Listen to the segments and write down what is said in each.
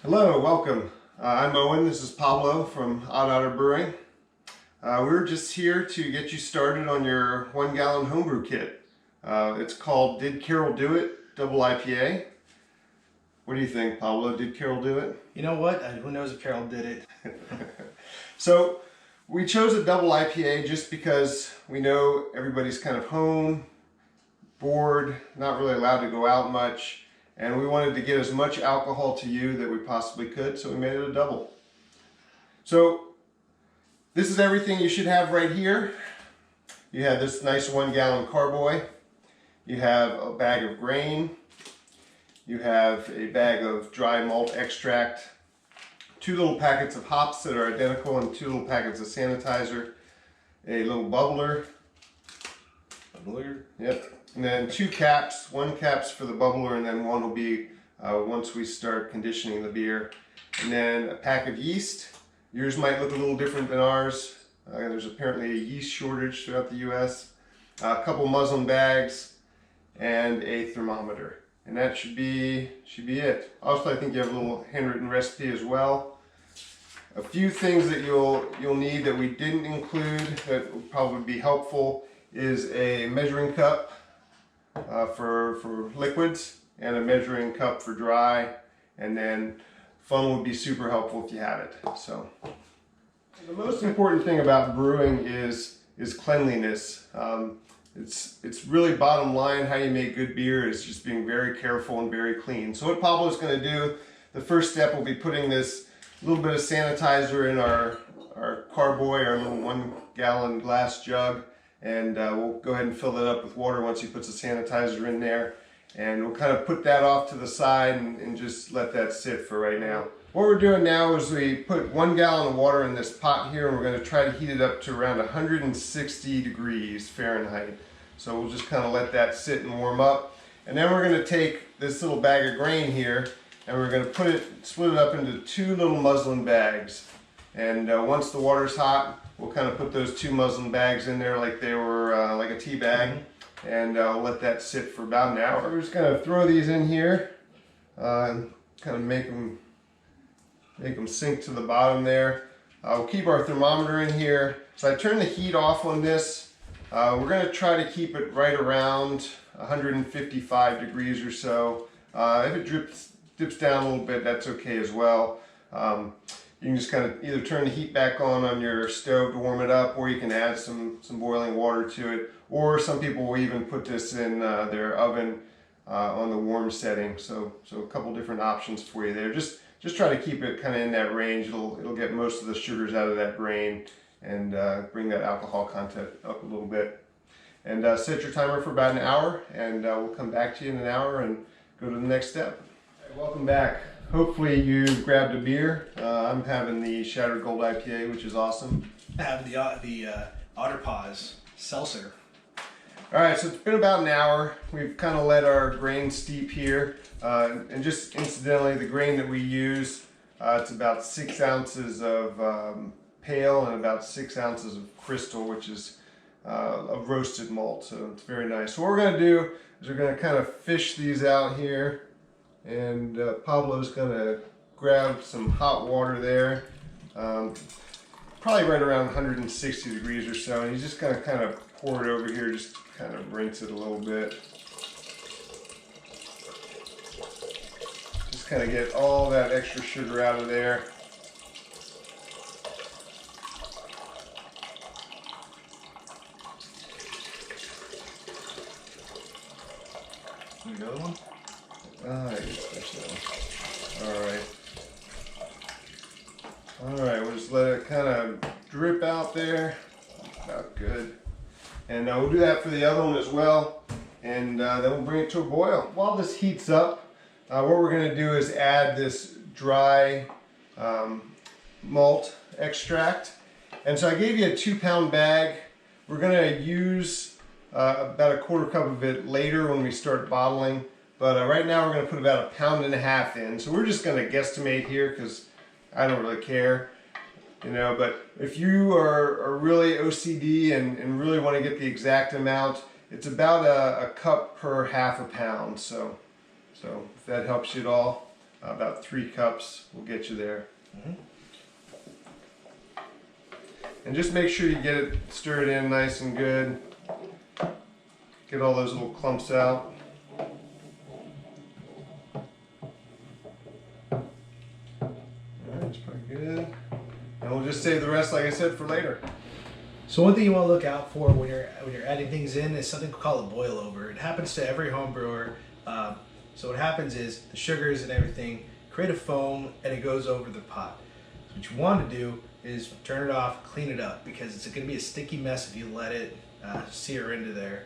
Hello, welcome. I'm Owen. This is Pablo from Odd Otter Brewing. We're just here to get you started on your 1 gallon homebrew kit. It's called Did Carole Do It? Double IPA. What do you think, Pablo? Did Carole do it? You know what? Who knows if Carole did it? So we chose a double IPA just because we know everybody's kind of home, bored, not really allowed to go out much. And we wanted to get as much alcohol to you that we possibly could, so we made it a double. So this is everything you should have right here. You have this nice 1 gallon carboy. You have a bag of grain. You have a bag of dry malt extract. 2 little packets of hops that are identical and 2 little packets of sanitizer. A little bubbler. Yep. And then 2 caps, 1 cap's for the bubbler and then 1 will be once we start conditioning the beer. And then a pack of yeast. Yours might look a little different than ours. There's apparently a yeast shortage throughout the US. A couple muslin bags and a thermometer. And that should be it. Also, I think you have a little handwritten recipe as well. A few things that you'll need that we didn't include that will probably be helpful is a measuring cup for liquids and a measuring cup for dry, and then funnel would be super helpful if you have it. So the most important thing about brewing is cleanliness. It's really bottom line. How you make good beer is just being very careful and very clean. So what Pablo's going to do, the first step will be putting this little bit of sanitizer in our carboy, our little 1 gallon glass jug. And we'll go ahead and fill that up with water once he puts the sanitizer in there. And we'll kind of put that off to the side and just let that sit for right now. What we're doing now is we put 1 gallon of water in this pot here and we're going to try to heat it up to around 160 degrees Fahrenheit. So we'll just kind of let that sit and warm up. And then we're going to take this little bag of grain here and we're going to split it up into 2 little muslin bags. And once the water's hot, we'll kind of put those 2 muslin bags in there like they were like a tea bag, and we'll let that sit for about an hour. We're just going to throw these in here, kind of make them sink to the bottom there. We'll keep our thermometer in here. So I turn the heat off on this. We're going to try to keep it right around 155 degrees or so. If it dips down a little bit, that's okay as well. You can just kind of either turn the heat back on your stove to warm it up, or you can add some boiling water to it. Or some people will even put this in their oven on the warm setting. So a couple different options for you there. Just try to keep it kind of in that range. It'll get most of the sugars out of that grain and bring that alcohol content up a little bit. And set your timer for about an hour, and we'll come back to you in an hour and go to the next step. Right, welcome back. Hopefully you grabbed a beer. I'm having the Shattered Gold IPA, which is awesome. I have the Otter Paws Seltzer. All right, so it's been about an hour. We've kind of let our grain steep here. And just incidentally, the grain that we use, it's about 6 ounces of pale and about 6 ounces of crystal, which is of roasted malt. So it's very nice. So what we're going to do is we're going to kind of fish these out here. And Pablo's going to grab some hot water there, probably right around 160 degrees or so, and he's just going to kind of pour it over here, just kind of rinse it a little bit. Just kind of get all that extra sugar out of there. Another one? I guess there's no. Alright, we'll just let it kind of drip out there. About good. And we'll do that for the other one as well. And then we'll bring it to a boil. While this heats up, what we're going to do is add this dry malt extract. And so I gave you a 2-pound bag. We're going to use about a 1/4 cup of it later when we start bottling. But right now we're going to put about 1.5 pounds in. So we're just going to guesstimate here because I don't really care. You know, but if you are really OCD and really want to get the exact amount, it's about a cup per 1/2 pound. So if that helps you at all. About 3 cups will get you there. And just make sure you get it stirred in nice and good. Get all those little clumps out. Alright, that's pretty good. And we'll just save the rest, like I said, for later. So one thing you want to look out for when you're adding things in is something called a boil over. It happens to every home brewer. So what happens is the sugars and everything create a foam and it goes over the pot. So what you want to do is turn it off, clean it up, because it's going to be a sticky mess if you let it sear into there.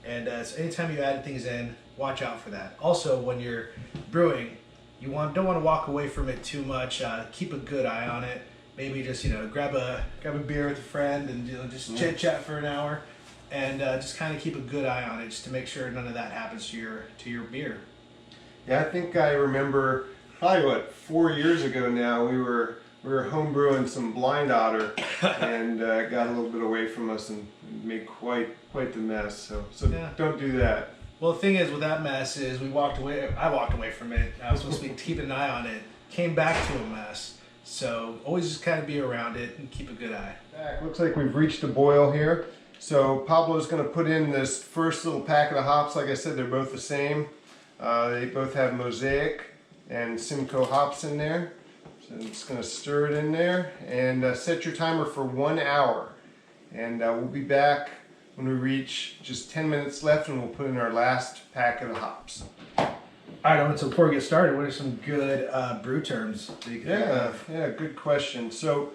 And so anytime you add things in, watch out for that. Also, when you're brewing, you don't want to walk away from it too much. Keep a good eye on it. Maybe just grab a beer with a friend and just chit chat for an hour, and just kind of keep a good eye on it, just to make sure none of that happens to your beer. Yeah, I think I remember probably 4 years ago now. We were home brewing some Blind Otter, and got a little bit away from us and made quite the mess. So yeah. Don't do that. Well, the thing is with that mess is I walked away from it. I was supposed to be keeping an eye on it. Came back to a mess. So always just kind of be around it and keep a good eye. Looks like we've reached a boil here. So Pablo's going to put in this first little packet of hops. Like I said, they're both the same. They both have Mosaic and Simcoe hops in there. So I'm just going to stir it in there and set your timer for 1 hour. And we'll be back when we reach just 10 minutes left, and we'll put in our last packet of hops. All right, Owen, so before we get started, what are some good brew terms that you can think of? Yeah, good question. So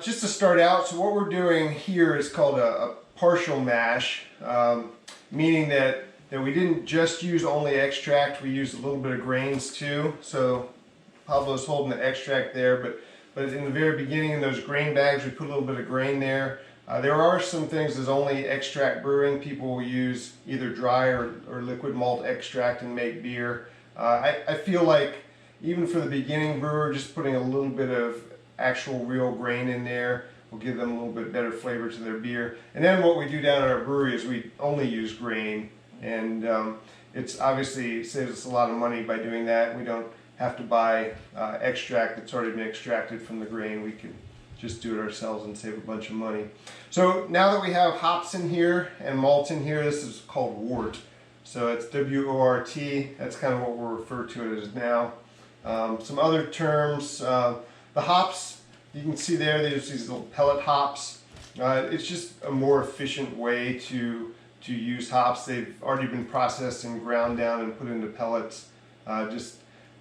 just to start out, so what we're doing here is called a partial mash, meaning that we didn't just use only extract, we used a little bit of grains too. So Pablo's holding the extract there, but in the very beginning in those grain bags, we put a little bit of grain there. There are some things as only extract brewing. People will use either dry or liquid malt extract and make beer. I feel like even for the beginning brewer, just putting a little bit of actual real grain in there will give them a little bit better flavor to their beer. And then what we do down at our brewery is we only use grain, and it's obviously saves us a lot of money by doing that. We don't have to buy extract that's already been extracted from the grain. We can just do it ourselves and save a bunch of money. So now that we have hops in here and malt in here, this is called wort. So it's W-O-R-T. That's kind of what we'll refer to it as now. Some other terms, the hops, you can see there, there's these little pellet hops. It's just a more efficient way to use hops. They've already been processed and ground down and put into pellets. Just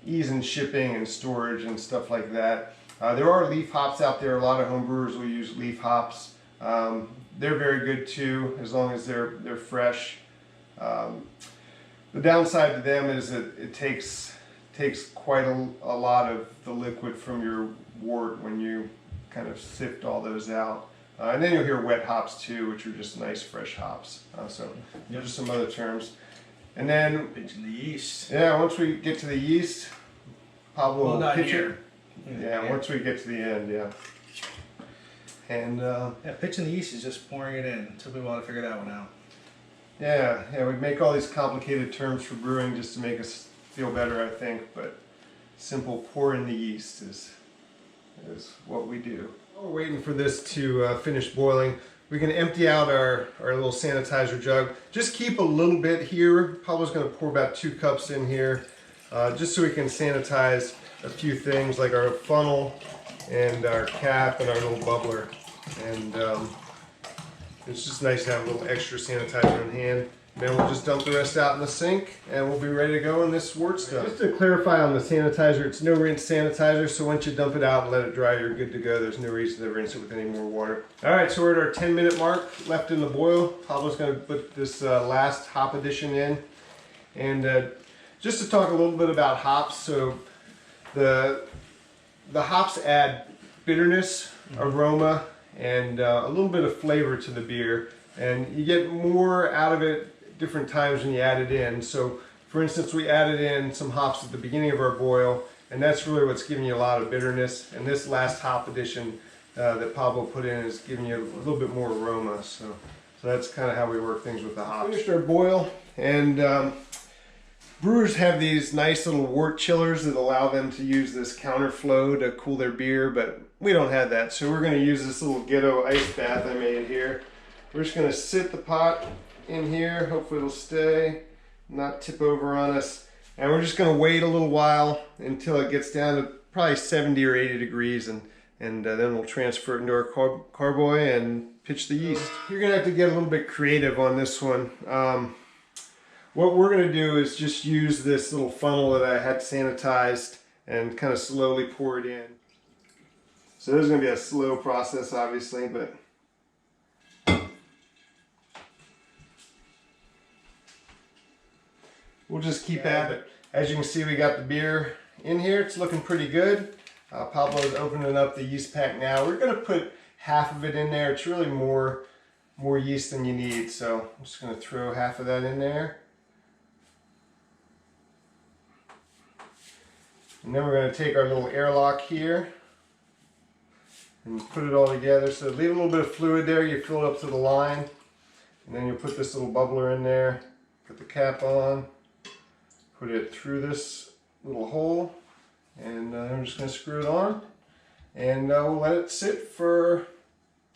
ease in shipping and storage and stuff like that. There are leaf hops out there. A lot of home brewers will use leaf hops. They're very good too, as long as they're fresh. The downside to them is that it takes quite a lot of the liquid from your wort when you kind of sift all those out. And then you'll hear wet hops too, which are just nice fresh hops. So those are some other terms. And then pitching the yeast. Yeah, once we get to the yeast, Pablo will pitch it. Yeah, once we get to the end, yeah. And pitching the yeast is just pouring it in. It took me a while to figure that one out. Yeah, we make all these complicated terms for brewing just to make us feel better, I think, but simple pouring the yeast is what we do. While we're waiting for this to finish boiling, we can empty out our little sanitizer jug. Just keep a little bit here. Pablo's going to pour about 2 cups in here, just so we can sanitize a few things like our funnel and our cap and our little bubbler. And it's just nice to have a little extra sanitizer in hand. Then we'll just dump the rest out in the sink and we'll be ready to go in this wort stuff. Just to clarify on the sanitizer, it's no rinse sanitizer, so once you dump it out and let it dry, you're good to go. There's no reason to rinse it with any more water. Alright, so we're at our 10-minute mark left in the boil. Pablo's going to put this last hop addition in. And just to talk a little bit about hops, so the hops add bitterness, aroma, and a little bit of flavor to the beer. And you get more out of it different times when you add it in. So for instance, we added in some hops at the beginning of our boil, and that's really what's giving you a lot of bitterness. And this last hop addition that Pablo put in is giving you a little bit more aroma. So that's kind of how we work things with the hops. Finished our boil, and Brewers have these nice little wort chillers that allow them to use this counterflow to cool their beer, but we don't have that. So we're going to use this little ghetto ice bath I made here. We're just going to sit the pot in here. Hopefully it'll stay, not tip over on us. And we're just going to wait a little while until it gets down to probably 70 or 80 degrees, and then we'll transfer it into our carboy and pitch the yeast. You're going to have to get a little bit creative on this one. What we're going to do is just use this little funnel that I had sanitized and kind of slowly pour it in. So this is going to be a slow process, obviously, but we'll just keep at it. As you can see, we got the beer in here. It's looking pretty good. Pablo's opening up the yeast pack now. We're going to put half of it in there. It's really more yeast than you need, so I'm just going to throw half of that in there. And then we're going to take our little airlock here and put it all together. So leave a little bit of fluid there. You fill it up to the line. And then you put this little bubbler in there. Put the cap on. Put it through this little hole. And I'm just going to screw it on. And we'll let it sit for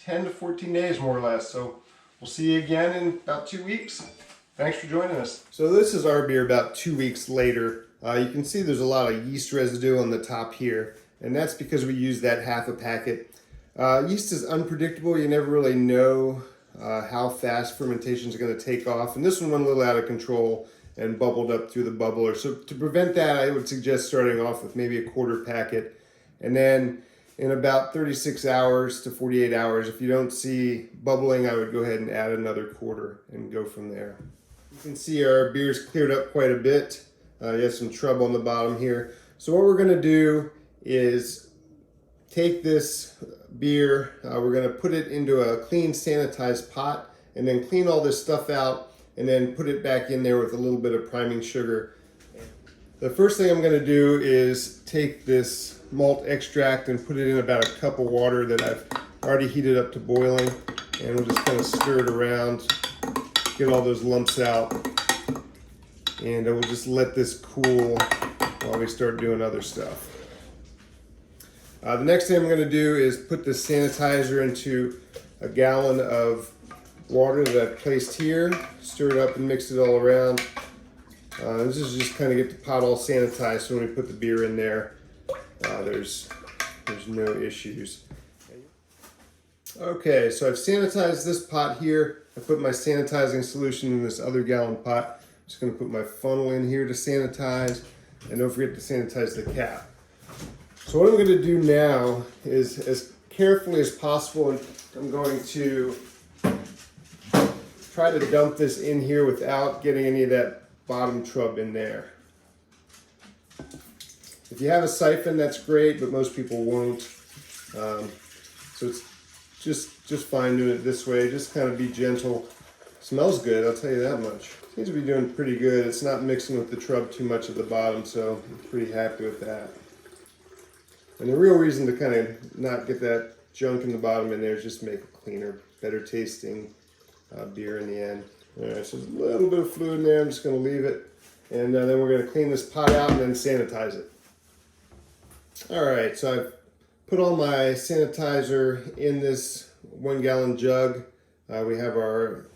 10 to 14 days more or less. So we'll see you again in about 2 weeks. Thanks for joining us. So this is our beer about 2 weeks later. You can see there's a lot of yeast residue on the top here, and that's because we used that half a packet. Yeast is unpredictable. You never really know how fast fermentation is going to take off, and this one went a little out of control and bubbled up through the bubbler. So to prevent that, I would suggest starting off with maybe a quarter packet, and then in about 36 hours to 48 hours, if you don't see bubbling, I would go ahead and add another quarter and go from there. You can see our beer's cleared up quite a bit. You have some trouble on the bottom here. So what we're going to do is take this beer, we're going to put it into a clean sanitized pot and then clean all this stuff out and then put it back in there with a little bit of priming sugar. The first thing I'm going to do is take this malt extract and put it in about a cup of water that I've already heated up to boiling, and we'll just kind of stir it around, get all those lumps out. And we'll just let this cool while we start doing other stuff. The next thing I'm going to do is put the sanitizer into a gallon of water that I've placed here, stir it up and mix it all around. This is just kind of get the pot all sanitized, so when we put the beer in there, there's no issues. Okay, so I've sanitized this pot here. I put my sanitizing solution in this other gallon pot. Just going to put my funnel in here to sanitize, and don't forget to sanitize the cap. So what I'm going to do now is, as carefully as possible, I'm going to try to dump this in here without getting any of that bottom trub in there. If you have a siphon, that's great, but most people won't. So it's just fine doing it this way. Just kind of be gentle. Smells good, I'll tell you that much. Seems to be doing pretty good. It's not mixing with the trub too much at the bottom, so I'm pretty happy with that. And the real reason to kind of not get that junk in the bottom in there is just make a cleaner, better tasting beer in the end. All right, so there's a little bit of fluid in there. I'm just going to leave it. And then we're going to clean this pot out and then sanitize it. All right, so I've put all my sanitizer in this 1 gallon jug. We have our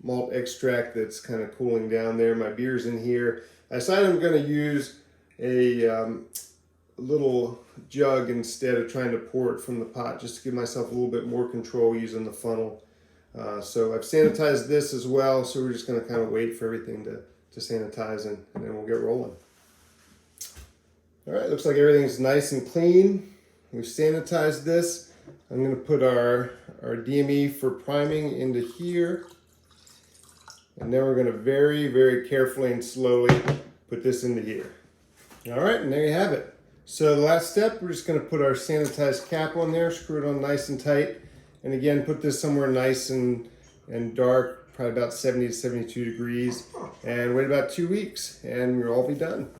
malt extract that's kind of cooling down there. My beer's in here. I decided I'm going to use a little jug instead of trying to pour it from the pot, just to give myself a little bit more control using the funnel. So I've sanitized this as well, so we're just going to kind of wait for everything to sanitize, and then we'll get rolling. All right, looks like everything's nice and clean. We've sanitized this. I'm going to put our DME for priming into here. And then we're going to very, very carefully and slowly put this into here. All right, and there you have it. So the last step, we're just going to put our sanitized cap on there, screw it on nice and tight. And again, put this somewhere nice and dark, probably about 70 to 72 degrees. And wait about 2 weeks, and we'll all be done.